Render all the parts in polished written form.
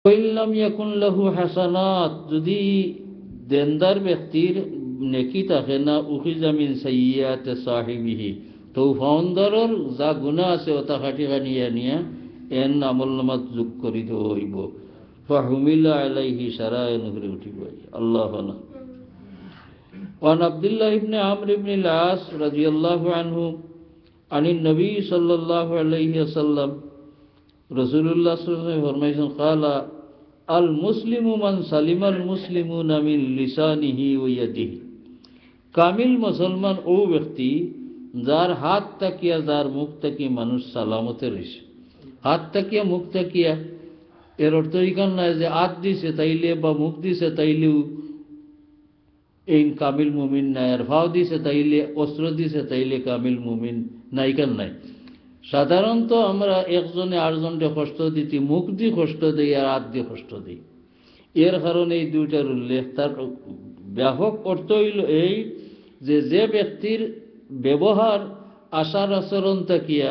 ওয়াইল্লাম ইয়াকুন লাহু হাসানাত, যদি দেনদার ব্যক্তির নেকি থাকে না, উখিজা মিন সাইয়্যাতি সাহিবিহি, তো ফাউন্ডারর যা গুনাহ আছে ওটা খাটিকা নিয়া এন আমলনামাত যোগ করি দেওয়া হইব। ফাহুমিলা আলাইহি সারায়ন করে উঠিব। আল্লাহ না। وعن عبد الله بن عمرو بن العاص رضي الله عنه عن النبي صلى الله عليه وسلم রাসূলুল্লাহ সাল্লাল্লাহু আলাইহি ওয়াসাল্লাম ফরমাইছেন, ক্বালা আল মুসলিমু মান সালিমাল মুসলিমুনা মিন লিসানিহি ওয়া ইয়াদিহি, কামিল মুসলমান ও ব্যক্তি যার হাত তাকিয়া যার মুখ তাকি মানুষ সালামতে রইছে। হাত তাকিয়া মুখ তাকিয়া এর অর্থ এইখান নয় যে হাত দিছে তাইলে বা মুখ দিছে তাইলেও এই কামিল মুমিন নাই, আর ভাও দিছে তাইলে অস্ত্র দিছে তাইলে কামিল মুমিন নাইকান নাই। সাধারণত আমরা একজনে আরেকজনকে কষ্ট দিতে মুখ দিয়ে কষ্ট দিই আর হাত দিয়ে কষ্ট দিই। এর কারণে এই দুইটার উল্লেখ। তার ব্যাপক অর্থ হইল এই যে ব্যক্তির ব্যবহার আচার আচরণ তাকিয়া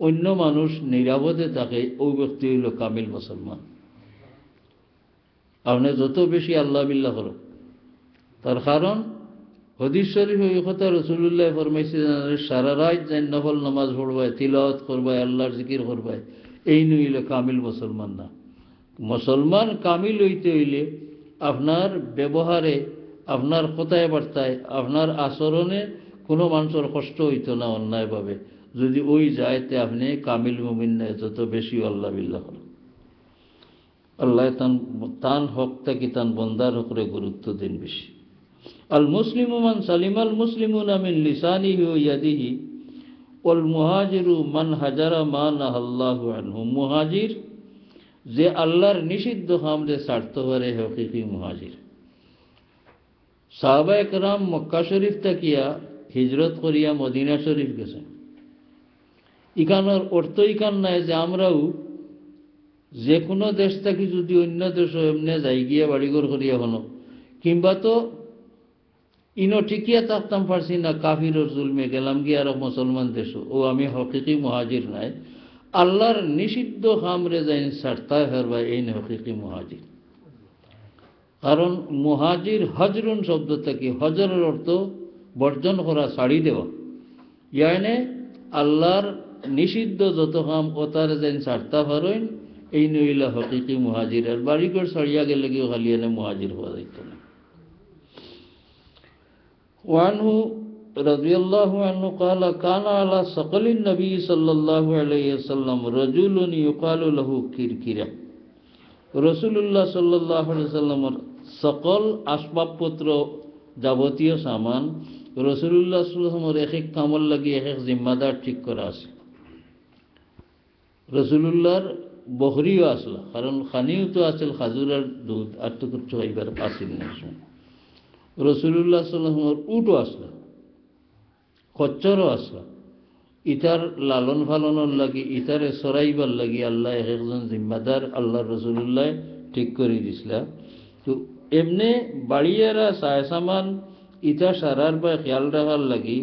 অন্য মানুষ নিরাপদে থাকে, ওই ব্যক্তি হইল কামিল মুসলমান। আপনি যত বেশি আল্লাহ বিল্লাহ করো, তার কারণ হাদিস শরীফ এই কথা রাসূলুল্লাহ ফরমাইছে, সারা রাত যেন নফল নামাজ পড়বায়, তিলাওয়াত করবায়, আল্লাহর জিকির করবায়, এই নইলে কামিল মুসলমান না। মুসলমান কামিল হইতে হইলে আপনার ব্যবহারে, আপনার কথায় বার্তায়, আপনার আচরণে কোনো মানুষের কষ্ট হইতো না অন্যায়ভাবে। যদি ওই যায়তে আপনি কামিল মুমিন নাই, যত বেশি আল্লাহ বিল্লাহ করেন। আল্লাহ তান হকটা কি তান বন্দার হকরে গুরুত্ব দিন বেশি। আল মুসলিমু মান সালিমাল মুসলিমুনা মিন লিসানিহি ওয়া ইয়াদিহি ওয়াল মুহাজিরু মান হাজারা মা নাহাল্লাহু আনহু, মুহাজির যে আল্লাহর নিষিদ্ধ কামরে ছাড়তে পারে, হকিকি মুহাজির। সাহাবায়ে কেরাম মক্কা শরীফ তাকিয়া হিজরত করিয়া মদিনা শরীফ গেছেন। ইখানোর অর্থ ইখান নাই যে আমরাও যে কোনো দেশ থেকে যদি অন্য দেশ এমনি যাই গিয়া বাড়িঘর করিয়া হনো, কিংবা তো ইনো ঠিকিয়া থাকতাম পারছি না, কাফিরর জুলমে গেলাম গিয়ে আর মুসলমান দেশ, ও আমি হকিকি মুহাজির নাই। আল্লাহর নিষিদ্ধ খামরে যাইন ছাড়তায় হারবা, এই হকিকি মুহাজির। কারণ মুহাজির হজরুন শব্দ থেকে, হজরের অর্থ বর্জন করা, ছাড়ি দেওয়া। ইয়ানে আল্লাহর নিষিদ্ধ যত কাম ও তার যাইন ছাড়তা পারেন, এই নইলা হকিকি মুহাজির। আর বাড়িঘর ছাড়িয়া গেলে গিয়ে খালি এনে মুহাজির হওয়া যাইত না। ওয়ানহু রাদিয়াল্লাহু আনহু ক্বালা কানা আলা সাকালিন নবী সাল্লাল্লাহু আলাইহি ওয়াসাল্লাম রাজুলুন ইউকালু লাহু কিরকিরা। রাসূলুল্লাহ সাল্লাল্লাহু আলাইহি ওয়াসাল্লামের সকল আসবাবপত্র, যাবতীয় সামান রাসূলুল্লাহ সাল্লাল্লাহু আলাইহি ওয়াসাল্লামের এক এক কামর লাগি এক এক জিম্মাদার ঠিক করা আছে। রাসূলুল্লাহর বকরিও আসলা, কারণ খানিও তো আছিল খাজুরের দুধ, আর তো কিছু খাইবার আসিল না। রাসূলুল্লাহ সাল্লাল্লাহু আলাইহি ওয়াসাল্লামের উটও আসলা, খচ্চরও আসলা। ইতার লালন ফালনের লাগি, ইতারে সরাইবার লাগি আল্লাহ এক একজন জিম্মাদার আল্লাহ রাসূলুল্লাহ ঠিক করে দিছিলা। তো এমনি বাড়িয়ারা সায় সামান ইটা সারার বা খেয়াল রাখার লাগি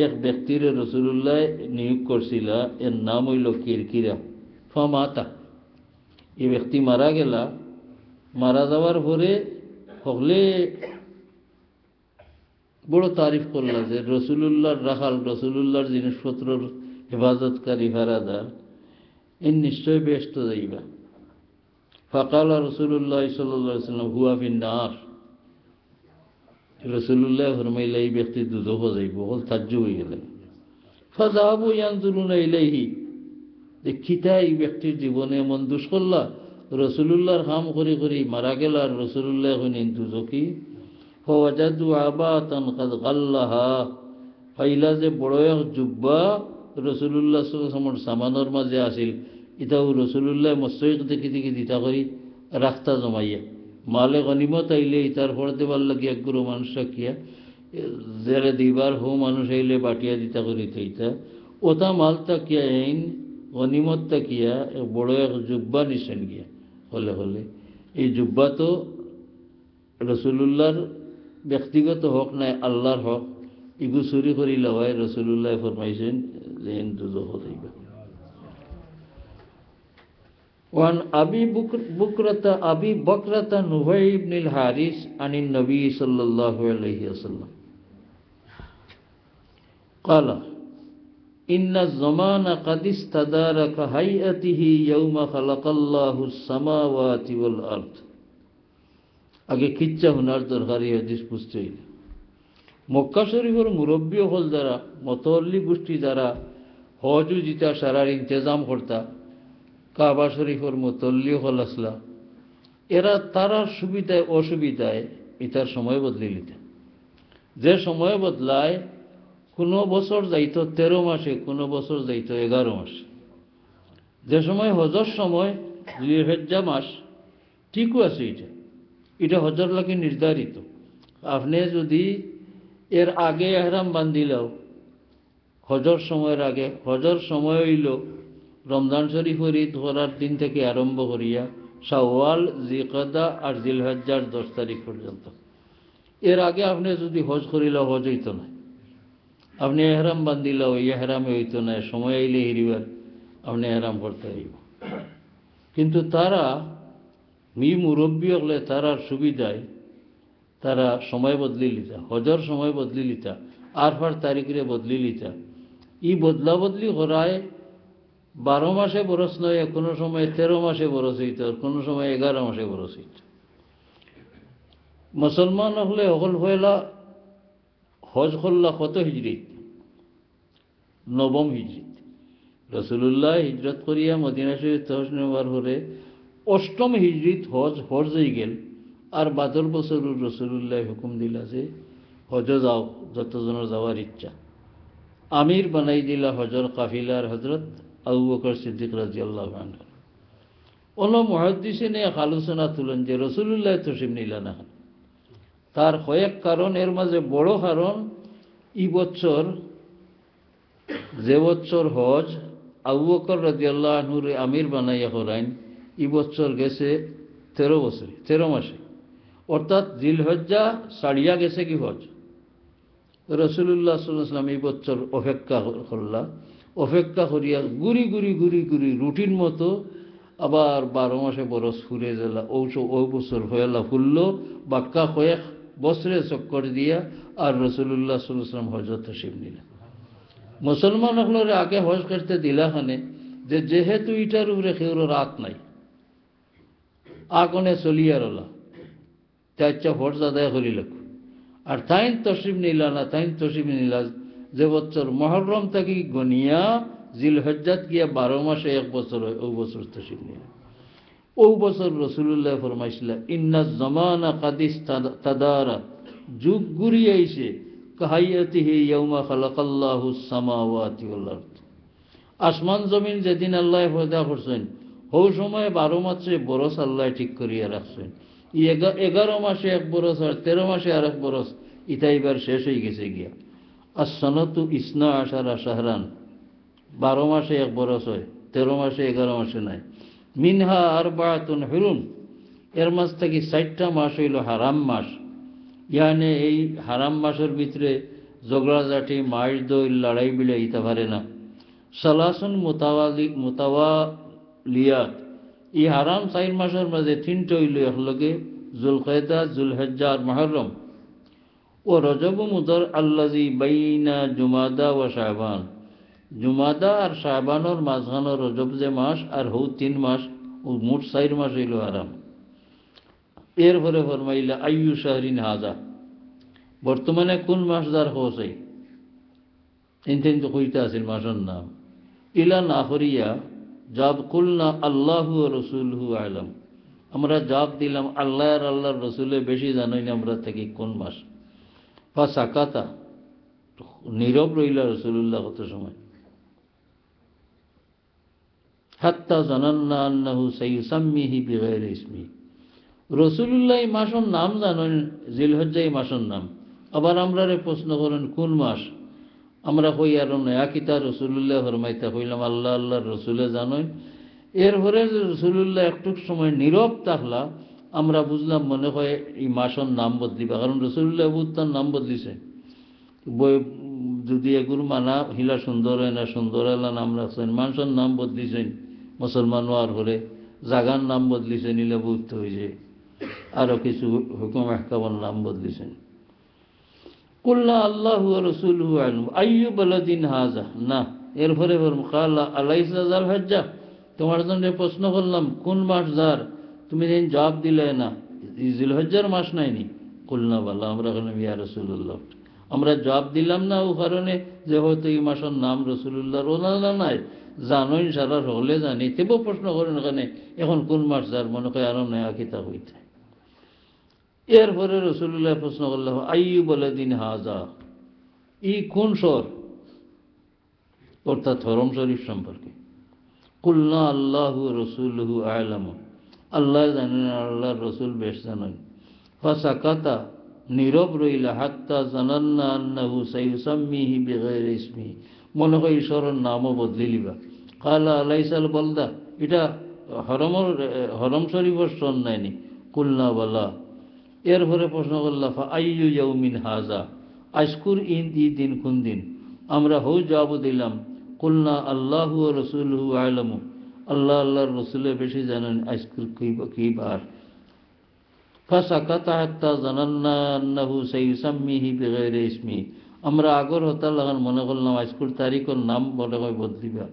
এক ব্যক্তির রাসূলুল্লাহ নিয়োগ করছিলা, এর নাম হইল কিরকিরা। ফমাতা, এই ব্যক্তি মারা গেলা। মারা যাওয়ার পরে সকলে বড় তারিফ করলা যে রাসূলুল্লাহর রাখাল, রাসূলুল্লাহর জিনিসপত্রর হেফাজতকারী ফারাদার, এর নিশ্চয় ব্যস্ত যাইবা। ফাকালা রাসূলুল্লাহ সাল্লাল্লাহু আলাইহি ওয়াসাল্লাম হুয়া ফিন্নার। রাসূলুল্লাহ ফরমাইলা এই ব্যক্তি দুজখ যাইব। বল তাজ্জুব হয়ে গেলেন। ফাযাহাবু ইয়ানজুরুনা ইলাইহি, দেখিতা এই ব্যক্তির জীবনে এমন দুষ করলা, রাসূলুল্লাহর কাম করি করি মারা গেল, আর রাসূলুল্লাহ হইলেন দুজখী। ফাওয়াজাদু আবাতান কাদ গাল্লাহা, পাইলা যে বড় এক জুব্বা রাসূলুল্লাহ সাল্লাল্লাহু আলাইহি ওয়াসাল্লামের সামানের মাঝে আসিল। ইটাও রাসূলুল্লাহ মস্তক দেখি দেখি দিতা করি রাখতা জমাইয়া। মালে গনিমত আইলে ইতার ফর দেবার লাগি একগুলো মানুষ রাখিয়া, যারা দিবার হো মানুষ আইলে বাটিয়া দিতা করি তৈতা ওটা মাল তাকিয়া আইন গনিমত তাকিয়া বড় এক জুব্বা নিছেন গিয়া। হলে হলে এই জুব্বা তো রাসূলুল্লাহর ব্যক্তিগত হক নাই, আল্লাহর হক। ইগু চুরি করি লওয়াই রাসূলুল্লাহ ফরমাইছেন যে দুজখ যাইবা। ওয়ান আবি বকরাতা নুবাই ইবনুল হারিস আনিন নবী সাল্লাল্লাহু আলাইহি ওয়াসাল্লাম قال إن الزمان قد استدار كهيئته يوم خلق الله السماوات والأرض আগে কিচ্ছা হুনার দরকারি হাদিস বুঝতে হইলে মক্কা শরীফের মুরব্বী হল যারা মতল্লি গোষ্ঠী যারা হজু জিতা সারার ইন্তজাম করতা কাবা শরীফের মতল্লি হল আসলা এরা তারার সুবিধায় অসুবিধায় এটার সময় বদলে নিতে যে সময় বদলায় কোনো বছর যাইত 13 মাসে, কোনো বছর যাইত 11 মাসে। যে সময় হজর সময় জিলহিজ্জা মাস ঠিকও আছে, এটা হজর লাগে নির্ধারিত। আপনি যদি এর আগে এহরাম বান্ধিলাও হজর সময়ের আগে, হজর সময় হইল রমজান শরীফের ঈদ করার দিন থেকে আরম্ভ করিয়া শাওয়াল, জিলকদা আর জিলহিজ্জার 10 তারিখ পর্যন্ত। এর আগে আপনি যদি হজ করিলাও হজ হইত না, আপনি এহরাম বান্ধিলাও এই এহরামে হইত না, সময় আইলে হিরিবার আপনি এহরাম করতে হইব। কিন্তু তারা মুরব্বী হলে তারার সুবিধায় তারা সময় বদলি লিতা, হজর সময় বদলি লিতা, আরফার তারিখে বদলি লিতা। ই বদলা বদলি করায় 12 মাসে বরস নয়, কোনো সময় 13 মাসে বরস হইত, কোনো সময় 11 মাসে বরস হইত। মুসলমান হলে হল হইলা হজ করলা কত হিজরিত? 9ম হিজরিত। রাসূলুল্লাহ হিজরত করিয়া মদিনা শরীফ তহস নেওয়ার পরে 8ম হিজরিত হজ ফরজ হয়ে গেল। আর বাদর বছর রাসূলুল্লাহ হুকুম দিলা যে হজ যাও, যতজনের যাওয়ার ইচ্ছা। আমির বানাই দিলা হজর কাফিলার হজরত আবু বকর সিদ্দিক রাদিয়াল্লাহু আনহু। অন্য মুহাদ্দিসিনে এক আলোচনা তুলেন যে রাসূলুল্লাহ তশরিফ নিলা না। তার কয়েক কারণ, এর মাঝে বড় কারণ এই বছর যে বছর হজ আবু বকর রাদিয়াল্লাহু আনহুর আমির বানাইয়া করাইন, এই বছর গেছে 13 বছরে, 13 মাসে, অর্থাৎ জিলহজ্জা ছাড়িয়া গেছে কি হজ। রাসূলুল্লাহ সাল্লাল্লাহু আলাইহি ওয়াসাল্লাম এই বছর অপেক্ষা করলা, অপেক্ষা করিয়া গুড়ি গুড়ি গুড়ি গুড়ি রুটিন মতো আবার 12 মাসে বরস ফুরে গেলা। ও বছর হইলা ফুলল বাক্কা কয়েক বছরে চক্কর দিয়া আর রাসূলুল্লাহ সাল্লাল্লাহু আলাইহি ওয়াসাল্লাম হজরত তশরিফ নিলেন। মুসলমান হলের আগে হজ করতে দিলাখানে যে যেহেতু ইটার উপরে কেউ রাত নাই, আগনে চলিয়া রলা, তাইচ্ছা ফরজ আদায় করিল। আর তাইন তশরিফ নিলা না, তাইন তশরিফ নিলা যে বছর মুহররম থাকি গনিয়া জিলহজ্জাত গিয়া 12 মাসে 1 বছর হয়, ও বছর তশরিফ নিলা। ও বছর রাসূলুল্লাহ ফরমাইছিলা ইন্নাজ জামানা কাদিস তাদারা, যুগ ঘুরিয়ে আইছে কাহাইয়াতিহি ইয়াউমা খালাকাল্লাহুস সামাওয়াতি ওয়াল আরদ। আসমান জমিন যেদিন আল্লাহ পয়দা করছেন, ওই সময় 12 মাসে বরস আল্লাহ ঠিক করিয়া রাখছেন। 11 মাসে 1 বরস আর 13 মাসে আর 1 বরস, ইটা এবার শেষ হয়ে গেছে গিয়া। as-sanatu 12 শাহরান, 12 মাসে 1 বরস হয়, 13 মাসে 11 মাসে নাই। মিনহা আরবাআতুন হুরুম, এর মাস থেকে 4টা মাস হইল হারাম মাস। ইয়ানে এই হারাম মাসের ভিতরে ঝগড়াঝাটি, মার দই, লড়াই বিলে ইতে পারে না। সালাসুন মুতাওয়ালিয়াত, এই হারাম 4 মাসের মাঝে 3টা হইল একলগে জুলকায়দা, জুলহজ্জা আর মুহররম। ও রজব মুদর আল্লাযী বাইনা জুমাদা ওয়া শাবান, জুমাদা আর শাবানের মাঝখানে রজব যে মাস, আর 3 মাস, ও মোট 4 মাস হইল হারাম। এরপরে ফরমাইলা আইয়ু শাহরিন হাজা, বর্তমানে কোন মাস যার হওয়াই তিন তো কইতে আছিল মাসের নাম। ইলা না করিয়া জাব কুলনা আল্লাহু ওয়া রাসূলুহু আলাম, আমরা জাব দিলাম আল্লাহ আর আল্লাহর রসুলে বেশি জানাই না আমরা থেকে কোন মাস। ফাসাকাতা, নীরব রইলা রাসূলুল্লাহ কত সময়। হাত্তা জানান্না আন্নাহু সাইয়ুসাম্মিহি বিগাইরি ইসমি, রাসূলুল্লাহ এই মাসের নাম জানেন, জিলহজ্জা এই মাসের নাম। আবার আমরা প্রশ্ন করেন কোন মাস, আমরা কই আর নয়া কিতা রাসূলুল্লাহ ফরমাইতা কইলাম আল্লাহ আল্লাহর রসুলে জানেন। এরপরে রাসূলুল্লাহ একটু সময় নীরব থাকলা, আমরা বুঝলাম মনে হয় এই মাসের নাম বদলিবা, কারণ রাসূলুল্লাহ তার নাম বদলিছে। যদি এগুলো মানা হিলা সুন্দর হয় না, সুন্দর এলা নাম রাখছেন, মানুষের নাম বদলিছেন মুসলমান হওয়ার পরে। জাগার নাম বদলিছে নিলে বুঝতে হয়েছে, আরো কিছু হুকুম আহকামের নাম বদলিছেন। কুল্লা আল্লাহু ওয়া রাসূলুহু আ'লাম আইয়ু বালাদিন হাযা, না এরপরে কালা আলাইসা যাল হজ্জা, তোমার জন্য প্রশ্ন করলাম কোন মাস যার, তুমি দিন জবাব দিলে না জিলহজ্জার মাস নাইনি। কুলনা বালা, আমরা বললাম ইয়া রাসূলুল্লাহ, আমরা জবাব দিলাম না ও কারণে যে হয়তো এই মাসের নাম রাসূলুল্লাহ রোনা নাই, জানোই সারা হলে জানি, তেবো প্রশ্ন করেন ওখানে এখন কোন মাস যার, মনে হয় আরো নয়া কিতাব হইতে। এরপরে রাসূলুল্লাহ প্রশ্ন করলেন আইয়ু বালাদিন হাযা, ই কোন শহর, অর্থাৎ হরম শরীফ সম্পর্কে। কুলনা আল্লাহু রাসূলুহু আ'লাম, আল্লাহ জানেন আল্লাহর রাসূল বেশ জানেন। ফাসাকাতা, নীরব রইলা, হাত্তা জানান্না আন্নাহু সাইয়ুসাম্মিহি বিগাইরি ইসমিহি, মনে হয় ঈশ্বরের নামও বদলি লিবা। কালা আলাইসাল বলদা, এটা হরম শরীফের সন নাইনি। কুলনা বালা, এরপরে প্রশ্ন করলা ফা আইয়ু ইয়াউমিন হাযা, আজকুর ই দিন কোন দিন, আমরা হৌ জবাব দিলাম কুলনা আল্লাহু ওয়া রাসূলুহু আ'লামু, আল্লাহ আল্লাহর রাসূলে বেশি জানেন আজকুর কি বার। ফাসাকাতা হাত্তা জানান্না আন্নাহু সাইয়ুসাম্মিহি বিগাইরি ইসমিহি, আমরা আগর হতা লাগান মনে করলাম আজকুর তারিখের নাম মনে হয় বদলিবা।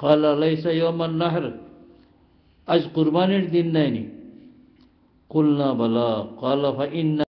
ক্বালা লাইসা ইয়াউমান নাহর, আজ কুরবানির দিন নাইনি। কুলনা বালা, ক্বালা ফা ইন্না